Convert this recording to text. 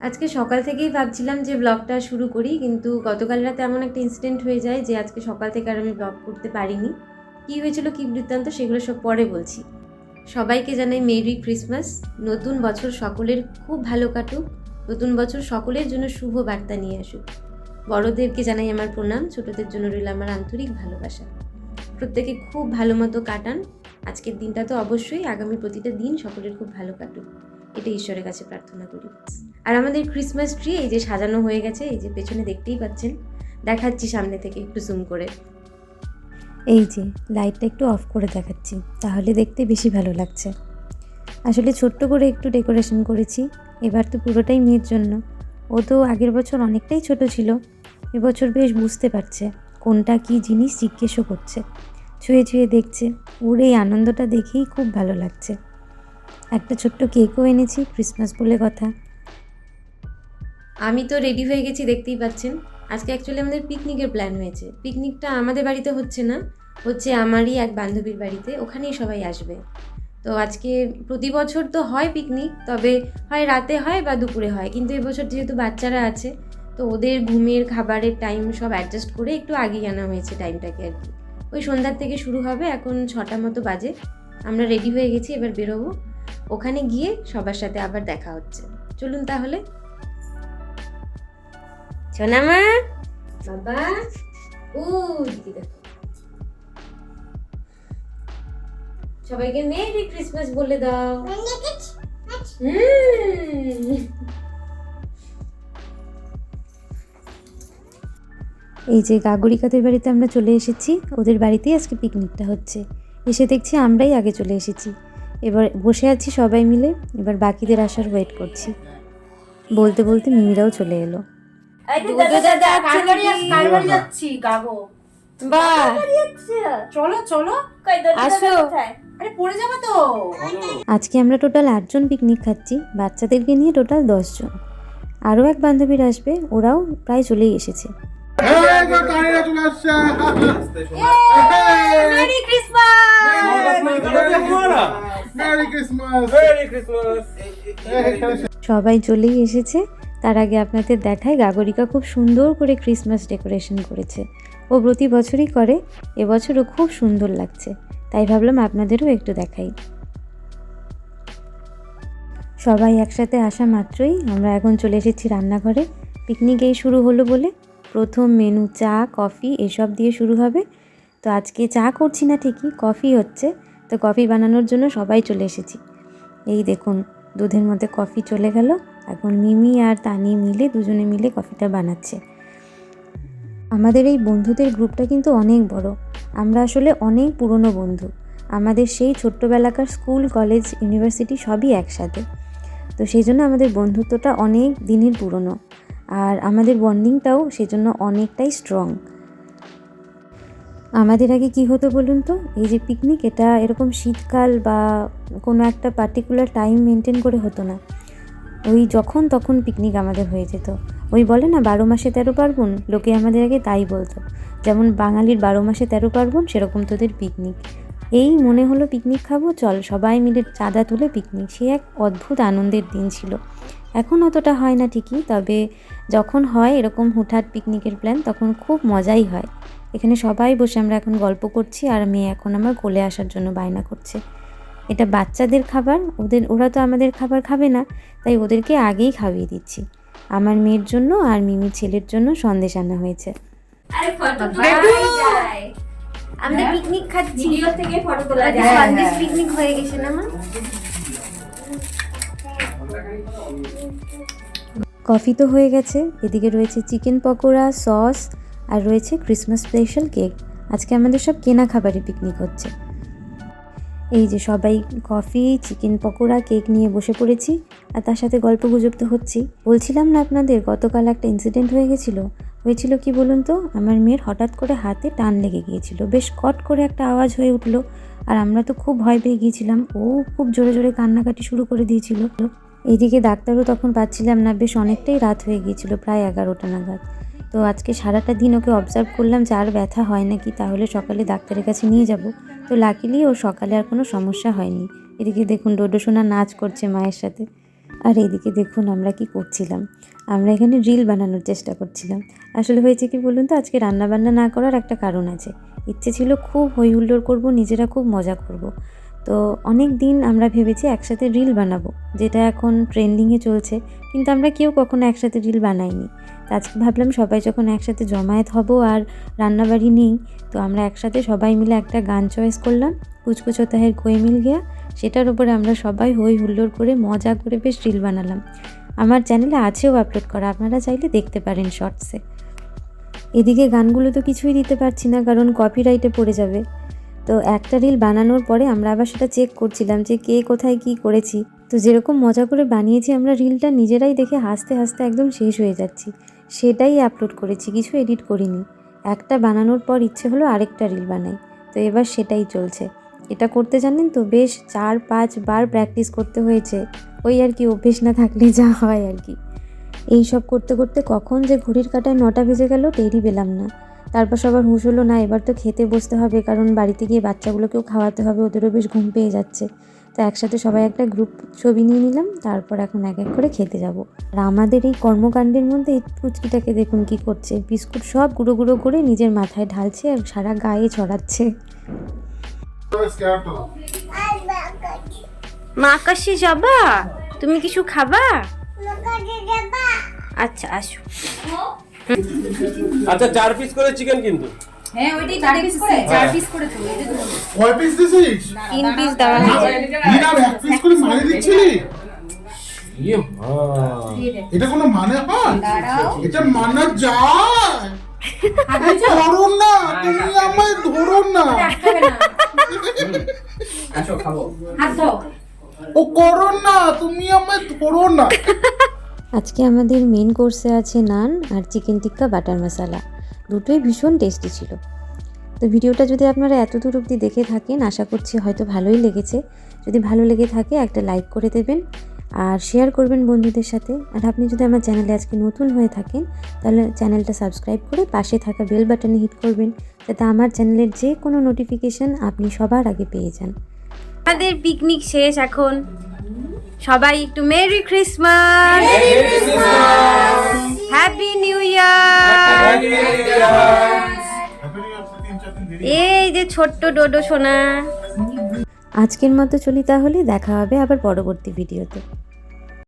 আজকে সকাল থেকেই ভাবছিলাম যে ব্লগটা শুরু করি, কিন্তু গতকাল রাতে এমন একটা ইনসিডেন্ট হয়ে যায় যে আজকে সকাল থেকে আর আমি ব্লগ করতে পারিনি। কী হয়েছিল, কী বৃত্তান্ত, সেগুলো সব পরে বলছি। সবাইকে জানাই মেরি ক্রিসমাস। নতুন বছর সকলের খুব ভালো কাটুক। নতুন বছর সকলের জন্য শুভ বার্তা নিয়ে আসুক। বড়দেরকে জানাই আমার প্রণাম, ছোটদের জন্য রইল আমার আন্তরিক ভালোবাসা। প্রত্যেকে খুব ভালো মতো কাটান আজকের দিনটা, তো অবশ্যই আগামী প্রতিটা দিন সকলের খুব ভালো কাটুক, এটা ঈশ্বরের কাছে প্রার্থনা করি। আর আমাদের ক্রিসমাস ট্রি এই যে সাজানো হয়ে গেছে, এই যে পেছনে দেখতেই পাচ্ছেন, দেখাচ্ছি সামনে থেকে একটু জুম করে। এই যে লাইটটা একটু অফ করে দেখাচ্ছি, তাহলে দেখতে বেশি ভালো লাগছে। আসলে ছোট্ট করে একটু ডেকোরেশন করেছি, এবার তো পুরোটাই মেয়ের জন্য। ও তো আগের বছর অনেকটাই ছোট ছিল, এবছর বেশ বুঝতে পারছে কোনটা কি জিনিস, জিজ্ঞেসও করছে, ছুঁয়ে ছুঁয়ে দেখছে। ওর এই আনন্দটা দেখেই খুব ভালো লাগছে। একটা ছোট্ট কেকও এনেছি, ক্রিসমাস বলে কথা। আমি তো রেডি হয়ে গেছি, দেখতেই পাচ্ছেন। আজকে অ্যাকচুয়ালি আমাদের পিকনিকের প্ল্যান হয়েছে। পিকনিকটা আমাদের বাড়িতে হচ্ছে না, হচ্ছে আমারই এক বান্ধবীর বাড়িতে, ওখানেই সবাই আসবে। তো আজকে প্রতি বছর তো হয় পিকনিক, তবে হয় রাতে হয় বা দুপুরে হয়, কিন্তু এবছর যেহেতু বাচ্চারা আছে, তো ওদের ঘুমের খাবারের টাইম সব অ্যাডজাস্ট করে একটু আগেই আনা হয়েছে টাইমটাকে আর কি। ওই সন্ধ্যার থেকে শুরু হবে, এখন 6টা মতো বাজে। আমরা রেডি হয়ে গেছি, এবার বেরোবো। ওখানে গিয়ে সবার সাথে আবার দেখা হচ্ছে। চলুন তাহলে। সোনামা, বাবা, ও দিদি দেখো, সবাইকে মেরি ক্রিসমাস বলে দাও। এই যে গাগরিকাদের বাড়িতে আমরা চলে এসেছি, ওদের বাড়িতেই আজকে পিকনিকটা হচ্ছে। এসে দেখছি আমরাই আগে চলে এসেছি। এবার বসে আছি সবাই মিলে, এবার বাকিদের আসার ওয়েট করছি। বলতে বলতে মিমিরাও চলে এলো। আজকে আমরা টোটাল 8 জন পিকনিক খাচ্ছি, বাচ্চাদেরকে নিয়ে টোটাল 10 জন। আরও এক বান্ধবীর আসবে, ওরাও প্রায় চলেই এসেছে। সবাই চলেই এসেছে। তার আগে আপনাদের দেখায়, গাগরিকা খুব সুন্দর করে ক্রিসমাস ডেকোরেশন করেছে। ও প্রতি বছরই করে, এবছরও খুব সুন্দর লাগছে, তাই ভাবলাম আপনাদেরও একটু দেখাই। সবাই একসাথে আসা মাত্রই আমরা এখন চলে এসেছি রান্নাঘরে। পিকনিক এই শুরু হলো বলে প্রথম মেনু চা, কফি এসব দিয়ে শুরু হবে। তো আজকে চা করছি না ঠিকই, কফি হচ্ছে। তো কফি বানানোর জন্য সবাই চলে এসেছি। এই দেখুন, দুধের মধ্যে কফি চলে গেল। এখন মিমি আর তানি মিলে, দুজনে মিলে কফিটা বানাচ্ছে। আমাদের এই বন্ধুদের গ্রুপটা কিন্তু অনেক বড়। আমরা আসলে অনেক পুরনো বন্ধু। আমাদের সেই ছোট্টবেলাকার স্কুল, কলেজ, ইউনিভার্সিটি সবই একসাথে। তো সেই জন্য আমাদের বন্ধুত্বটা অনেক দিনের পুরনো, আর আমাদের বন্ডিংটাও সেজন্য অনেকটাই স্ট্রং। আমাদের আগে কি হতো বলুন তো, এই যে পিকনিক, এটা এরকম শীতকাল বা কোনো একটা পার্টিকুলার টাইম মেনটেন করে হতো না। ওই যখন তখন পিকনিক আমাদের হয়ে যেত। ওই বলে না 12 মাসে 13 পার্বণ, লোকে আমাদের আগে তাই বলতো। যেমন বাঙালির 12 মাসে 13 পার্বণ, সেরকম তোদের পিকনিক। এই মনে হলো পিকনিক খাবো, চল সবাই মিলে চাঁদা তুলে পিকনিক। সে এক অদ্ভুত আনন্দের দিন ছিল। এখন অতটা হয় না ঠিকই, তবে যখন হয় এরকম হুটহাট পিকনিকের প্ল্যান, তখন খুব মজাই হয়। এখানে সবাই বসে আমরা এখন গল্প করছি, আর মেয়ে এখন আমার কোলে আসার জন্য বায়না করছে। এটা বাচ্চাদের খাবার, ওরা তো আমাদের খাবার খাবে না, তাই ওদেরকে আগেই খাইয়ে দিচ্ছি। আমার মেয়ের জন্য আর মিমির ছেলের জন্য সন্দেশ আনা হয়েছে। আমরা পিকনিক খাচ্ছি, ভিডিও থেকে ফটো তোলা যায়। সন্দেশ পিকনিক হয়ে গেছে না মা? কফি তো হয়ে গেছে, এদিকে রয়েছে চিকেন পকোড়া, সস, আর রয়েছে ক্রিসমাস স্পেশাল কেক। আজকে আমাদের সব কেনা খাবারে পিকনিক হচ্ছে। এই যে সবাই কফি, চিকেন পকোড়া, কেক নিয়ে বসে পড়েছি, আর তার সাথে গল্প গুজব তো হচ্ছেই। বলছিলাম না আপনাদের, গতকাল একটা ইনসিডেন্ট হয়েছিল কি বলুন তো, আমার মেয়ের হঠাৎ করে হাতে টান লেগে গিয়েছিল, বেশ কট করে একটা আওয়াজ হয়ে উঠলো, আর আমরা তো খুব ভয় পেয়ে গিয়েছিলাম। ও খুব জোরে জোরে কান্নাকাটি শুরু করে দিয়েছিল। এইদিকে ডাক্তারও তখন পাচ্ছিলাম না, বেশ অনেকটাই রাত হয়ে গিয়েছিল, প্রায় 11টা নাগাদ। তো আজকে সারাটা দিন ওকে অবজার্ভ করলাম যে আর ব্যথা হয় নাকি, তাহলে সকালে ডাক্তারের কাছে নিয়ে যাব। তো লাকিলি ও সকালে আর কোনো সমস্যা হয়নি। এদিকে দেখুন ডোডো সোনা নাচ করছে মায়ের সাথে। আর এদিকে দেখুন আমরা কি করছিলাম, আমরা এখানে রিল বানানোর চেষ্টা করছিলাম। আসলে হয়েছে কি বলুন তো, আজকে রান্নাবান্না না করার একটা কারণ আছে। ইচ্ছে ছিল খুব হই হুল্লোড় করবো, নিজেরা খুব মজা করব। তো অনেক দিন আমরা ভেবেছি একসাথে রিল বানাবো, যেটা এখন ট্রেন্ডিংয়ে চলছে, কিন্তু আমরা কেউ কখনো একসাথে রিল বানাইনি। তো আজকে ভাবলাম সবাই যখন একসাথে জমায়েত হব আর রান্নাবাড়ি নেই, তো আমরা একসাথে সবাই মিলে একটা গান চয়েস করলাম, কুছ কুছ হোতা হ্যায় কোই মিল গয়া। সেটার উপরে আমরা সবাই হই হুল্লোড় করে মজা করে বেশ রিল বানালাম। আমার চ্যানেলে আছেও আপলোড করা, আপনারা চাইলে দেখতে পারেন শর্টসে। এদিকে গানগুলো তো কিছুই দিতে পারছি না, কারণ কপিরাইটে পড়ে যাবে। তো একটা রিল বানানোর পরে আমরা আবার সেটা চেক করছিলাম যে কে কোথায় কি করেছি। তো যেরকম মজা করে বানিয়েছি আমরা রিলটা, নিজেরাই দেখে হাসতে হাসতে একদম শেষ হয়ে যাচ্ছি। সেটাই আপলোড করেছি, কিছু এডিট করিনি। একটা বানানোর পর ইচ্ছে হলো আরেকটা রিল বানাই, তো এবার সেটাই চলছে। এটা করতে জানেন তো বেশ 4-5 বার প্র্যাকটিস করতে হয়েছে, ওই আর কি, অভ্যেস না থাকলে যা হয় আর কি। এই সব করতে করতে কখন যে ঘড়ির কাঁটায় 9টা বেজে গেল টেরই পেলাম না। তারপর সবার হুঁশ হলো, না এবার তো খেতে বসতে হবে, কারণ বাড়িতে গিয়ে বাচ্চাগুলোকেও খাওয়াতে হবে, ওদেরও বেশ ঘুম পেয়ে যাচ্ছে। তো একসাথে সবাই একটা গ্রুপ ছবি নিয়ে নিলাম, তারপর এখন এক এক করে খেতে যাব। আর আমাদের এই কর্মকাণ্ডের মধ্যে এই পুচকিটাকে দেখুন কি করছে, বিস্কুট সব গুঁড়ো গুঁড়ো করে নিজের মাথায় ঢালছে আর সারা গায়ে ছড়াচ্ছে। মা আকাশে যাবা? তুমি কিছু খাবা? আচ্ছা আসো। আচ্ছা 4 পিস করে চিকেন কিন্তু। হ্যাঁ ওইটাই 4 পিস করে 4 পিস করে তো এই যে কয় পিস দিছিস? 3 পিস দেওয়া হয়েছে। বিনা এক পিস করে মারি দিচ্ছিলি? ইয়ে মা, এটা কোনো মানে হয়? দাঁড়াও এটা মানা যায়? ধরো না, তুমি আমায় ধরো না। আসো খাবো। হাত দাও ও করো না, তুমি আমায় ধরো না। আজকে আমাদের মেন কোর্সে আছে নান আর চিকেন টিক্কা বাটার মশালা, দুটোই ভীষণ টেস্টি ছিল। তো ভিডিওটা যদি আপনারা এতদূর অবধি দেখে থাকেন, আশা করছি হয়তো ভালোই লেগেছে। যদি ভালো লেগে থাকে একটা লাইক করে দেবেন আর শেয়ার করবেন বন্ধুদের সাথে। আর আপনি যদি আমার চ্যানেলে আজকে নতুন হয়ে থাকেন, তাহলে চ্যানেলটা সাবস্ক্রাইব করে পাশে থাকা বেল বাটনে হিট করবেন, যাতে আমার চ্যানেলের যে কোনো নোটিফিকেশান আপনি সবার আগে পেয়ে যান। আমাদের পিকনিক শেষ এখন, সবাই একটু merry Christmas, happy new year. এই যে ছোট্ট ডোডো সোনা। আজকের মতো চলি তাহলে, দেখা হবে আবার পরবর্তী ভিডিওতে।